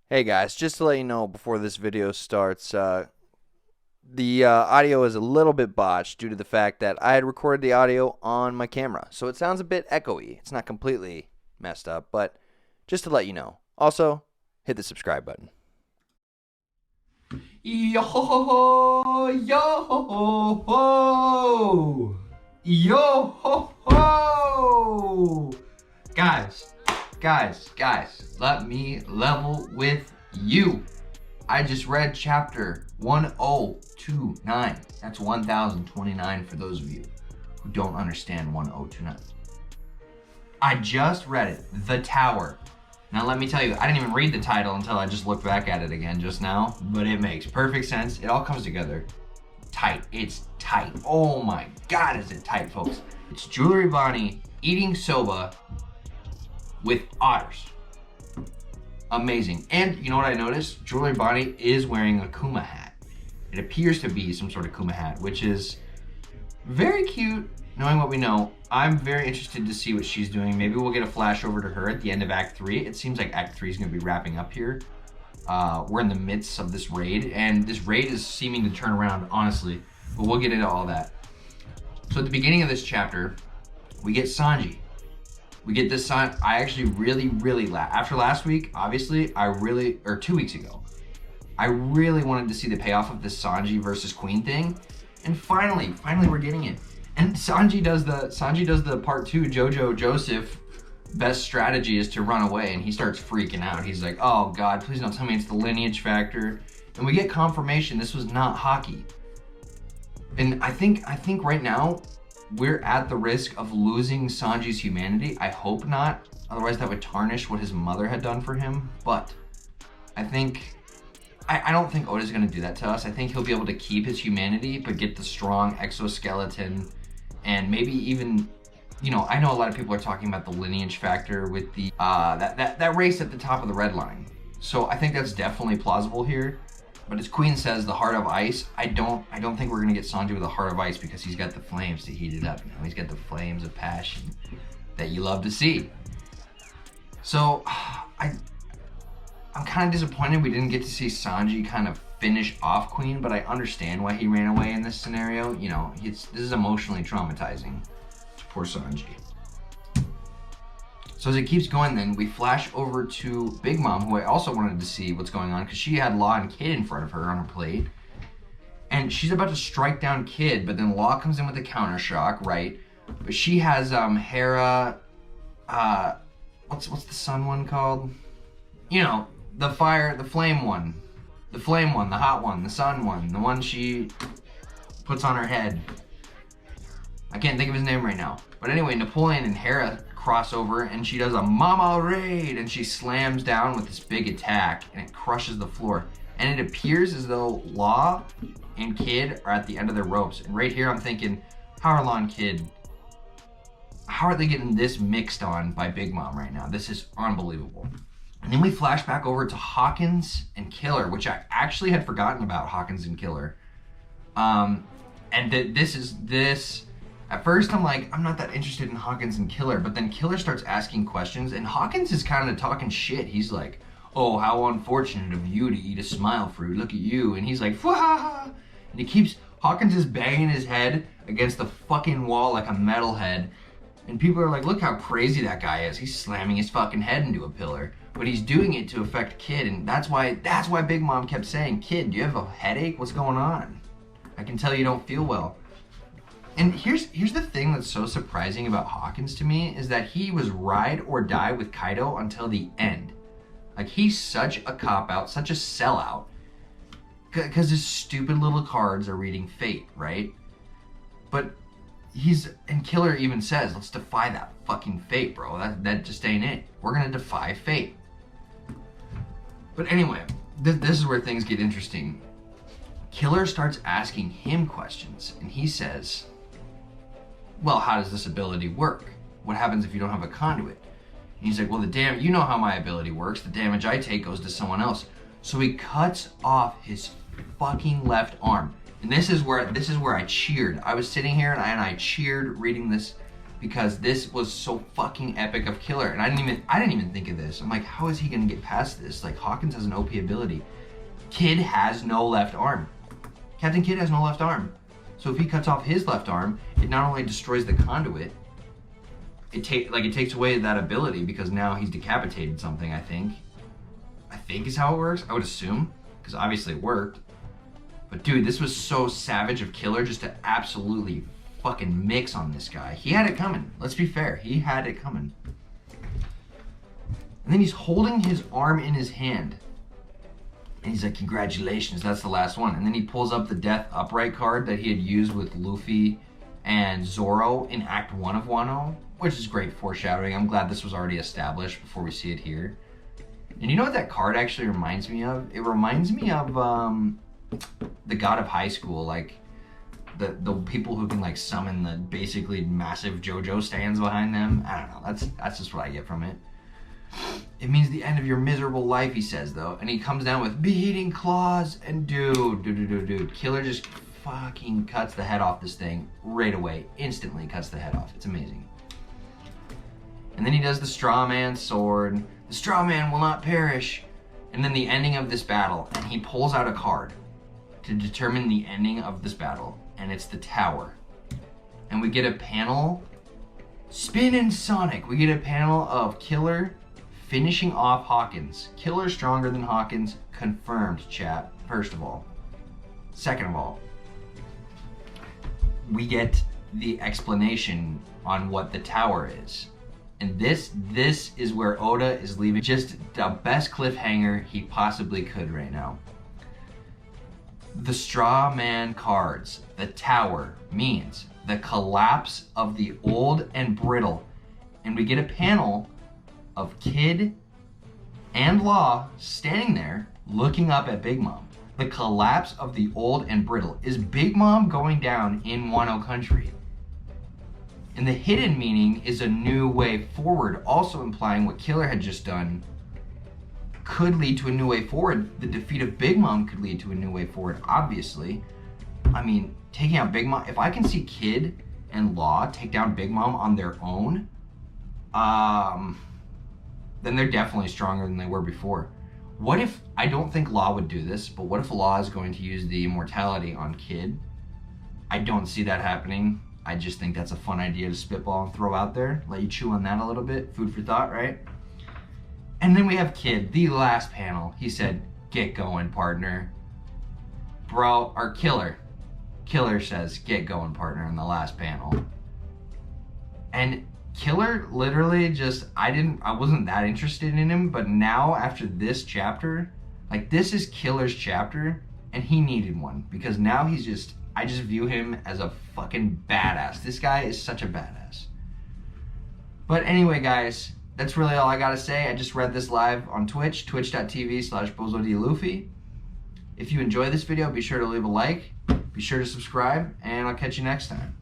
Hey guys, just to let you know before this video starts, the audio is a little bit botched due to the fact that I had recorded the audio on my camera. So it sounds a bit echoey. It's not completely messed up, but just to let you know. Also, hit the subscribe button. Yo ho ho ho! Yo ho ho ho! Yo ho ho! Guys, let me level with you. I just read chapter 1029. That's 1029 for those of you who don't understand 1029. I just read it, The Tower. Now let me tell you, I didn't even read the title until I just looked back at it again just now, but it makes perfect sense. It all comes together tight. It's tight. Oh my God, is it tight, folks. It's Jewelry Bonnie eating soba with otters. Amazing. And you know what I noticed? Jewelry Bonnie is wearing a Kuma hat. It appears to be some sort of Kuma hat, which is very cute. Knowing what we know, I'm very interested to see what she's doing. Maybe we'll get a flash over to her at the end of Act 3. It seems like Act 3 is going to be wrapping up here. We're in the midst of this raid, and this raid is seeming to turn around, honestly. But we'll get into all that. So at the beginning of this chapter, we get Sanji. We get this I actually really, after last week, obviously, or 2 weeks ago, I really wanted to see the payoff of this Sanji versus Queen thing. And finally we're getting it. And Sanji does the part 2 Jojo Joseph best strategy is to run away, and he starts freaking out. He's like, oh God, please don't tell me it's the lineage factor. And we get confirmation this was not Haki. And I think right now we're at the risk of losing Sanji's humanity. I hope not, otherwise that would tarnish what his mother had done for him. But I don't think Oda's gonna do that to us. I think he'll be able to keep his humanity, but get the strong exoskeleton, and maybe even, you know, I know a lot of people are talking about the lineage factor with the that race at the top of the red line. So I think that's definitely plausible here. But as Queen says, the heart of ice. I don't think we're gonna get Sanji with a heart of ice because he's got the flames to heat it up. You know, he's got the flames of passion that you love to see. So I'm kind of disappointed we didn't get to see Sanji kind of finish off Queen, but I understand why he ran away in this scenario. You know, this is emotionally traumatizing to poor Sanji. So as it keeps going, then we flash over to Big Mom, who I also wanted to see what's going on because she had Law and Kid in front of her on her plate. And she's about to strike down Kid, but then Law comes in with a counter shock, right? But she has Hera, what's the sun one called? You know, the flame one, the hot one, the sun one, the one she puts on her head. I can't think of his name right now. But anyway, Napoleon and Hera cross over, and she does a mama raid, and she slams down with this big attack, and it crushes the floor. And it appears as though Law and Kid are at the end of their ropes. And right here I'm thinking, how are Law and Kid, how are they getting this mixed on by Big Mom right now? This is unbelievable. And then we flash back over to Hawkins and Killer, which I actually had forgotten about Hawkins and Killer. And this. At first, I'm like, I'm not that interested in Hawkins and Killer, but then Killer starts asking questions, and Hawkins is kind of talking shit. He's like, oh, how unfortunate of you to eat a smile fruit. Look at you. And he's like, Fwah! And Hawkins is banging his head against the fucking wall like a metalhead. And people are like, look how crazy that guy is. He's slamming his fucking head into a pillar. But he's doing it to affect Kid, and that's why Big Mom kept saying, Kid, do you have a headache? What's going on? I can tell you don't feel well. And here's the thing that's so surprising about Hawkins to me is that he was ride or die with Kaido until the end. Like, he's such a cop-out, such a sellout, because his stupid little cards are reading fate, right? But and Killer even says, let's defy that fucking fate, bro. That just ain't it. We're gonna defy fate. But anyway, this is where things get interesting. Killer starts asking him questions, and he says, well, how does this ability work? What happens if you don't have a conduit? And he's like, well, you know how my ability works. The damage I take goes to someone else. So he cuts off his fucking left arm. And this is where I cheered. I was sitting here and I cheered reading this because this was so fucking epic of Killer, and I didn't even think of this. I'm like, how is he gonna get past this? Like, Hawkins has an OP ability. Kid has no left arm. Captain Kidd has no left arm. So if he cuts off his left arm, it not only destroys the conduit, it takes away that ability, because now he's decapitated something, I think is how it works. I would assume, because obviously it worked. But dude, this was so savage of Killer just to absolutely fucking mix on this guy. He had it coming. Let's be fair. He had it coming. And then he's holding his arm in his hand. And he's like, congratulations, that's the last one. And then he pulls up the Death Upright card that he had used with Luffy and Zoro in Act 1 of Wano, which is great foreshadowing. I'm glad this was already established before we see it here. And you know what that card actually reminds me of? It reminds me of the God of High School, like the people who can like summon the basically massive JoJo stands behind them. I don't know. That's just what I get from it. It means the end of your miserable life, he says though, and he comes down with beating claws, and dude, Killer just fucking cuts the head off this thing right away, instantly cuts the head off. It's amazing. And then he does the Straw Man sword. The Straw Man will not perish. And then the ending of this battle, and he pulls out a card to determine the ending of this battle, and it's the Tower. And we get a panel, Spin and Sonic. We get a panel of Killer finishing off Hawkins. Killer stronger than Hawkins, confirmed, chat, first of all. Second of all, we get the explanation on what the Tower is. And this is where Oda is leaving just the best cliffhanger he possibly could right now. The Straw Man cards, the Tower, means the collapse of the old and brittle. And we get a panel of Kid and Law standing there looking up at Big Mom. The collapse of the old and brittle. Is Big Mom going down in Wano Country? And the hidden meaning is a new way forward, also implying what Killer had just done could lead to a new way forward. The defeat of Big Mom could lead to a new way forward, obviously. I mean, taking out Big Mom, if I can see Kid and Law take down Big Mom on their own, then they're definitely stronger than they were before. What if, I don't think Law would do this, but what if Law is going to use the immortality on Kid? I don't see that happening. I just think that's a fun idea to spitball and throw out there. Let you chew on that a little bit. Food for thought, right? And then we have Kid, the last panel. He said, get going, partner. Bro, or Killer. Killer says, get going, partner, in the last panel. And Killer literally just, I wasn't that interested in him, but now after this chapter, like this is Killer's chapter, and he needed one, because now he's just, I just view him as a fucking badass. This guy is such a badass. But anyway, guys, that's really all I gotta say. I just read this live on Twitch, twitch.tv/BozoDLuffy. If you enjoy this video, be sure to leave a like, be sure to subscribe, and I'll catch you next time.